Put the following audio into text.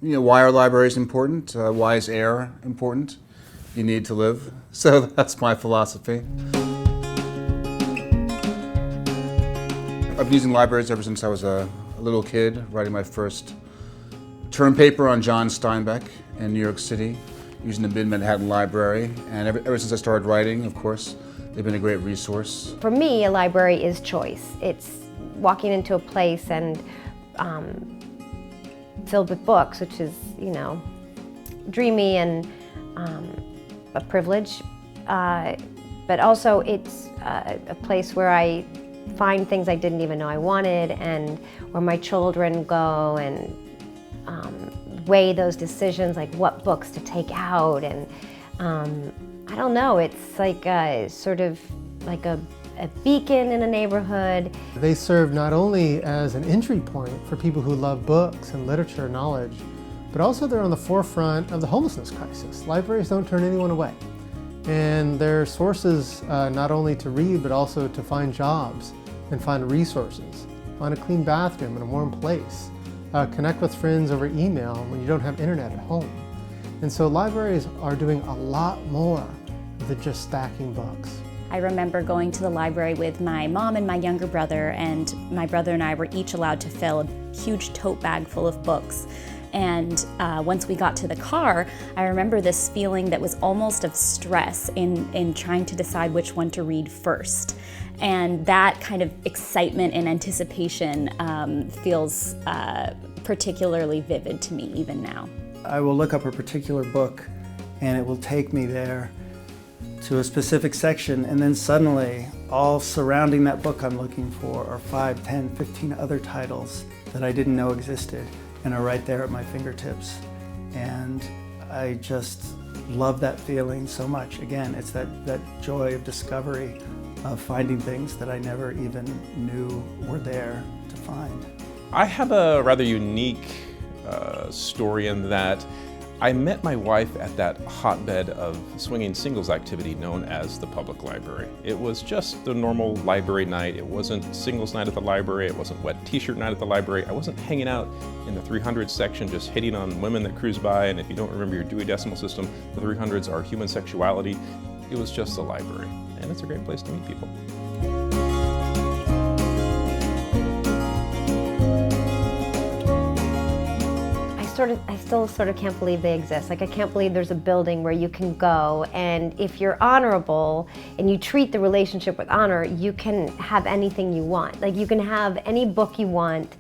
why are libraries important? Why is air important? You need to live. So that's my philosophy. I've been using libraries ever since I was a little kid, writing my first term paper on John Steinbeck in New York City, using the Mid-Manhattan Library. And ever since I started writing, of course, they've been a great resource. For me, a library is choice. It's walking into a place and filled with books, which is, dreamy and a privilege. But also it's a place where I find things I didn't even know I wanted, and where my children go and weigh those decisions, like what books to take out. And I don't know, it's like sort of like a beacon in a neighborhood. They serve not only as an entry point for people who love books and literature and knowledge, but also they're on the forefront of the homelessness crisis. Libraries don't turn anyone away. And they're sources not only to read, but also to find jobs and find resources, find a clean bathroom and a warm place, connect with friends over email when you don't have internet at home. And so libraries are doing a lot more than just stacking books. I remember going to the library with my mom and my younger brother, and my brother and I were each allowed to fill a huge tote bag full of books. And once we got to the car, I remember this feeling that was almost of stress in trying to decide which one to read first. And that kind of excitement and anticipation feels particularly vivid to me even now. I will look up a particular book and it will take me there to a specific section, and then suddenly all surrounding that book I'm looking for are 5, 10, 15 other titles that I didn't know existed and are right there at my fingertips. And I just love that feeling so much. Again, it's that joy of discovery, of finding things that I never even knew were there to find. I have a rather unique story in that I met my wife at that hotbed of swinging singles activity known as the public library. It was just the normal library night. It wasn't singles night at the library. It wasn't wet t-shirt night at the library. I wasn't hanging out in the 300 section just hitting on women that cruise by, and if you don't remember your Dewey Decimal System, the 300s are human sexuality. It was just a library, and it's a great place to meet people. I still sort of can't believe they exist. Like, I can't believe there's a building where you can go, and if you're honorable and you treat the relationship with honor, you can have anything you want. Like, you can have any book you want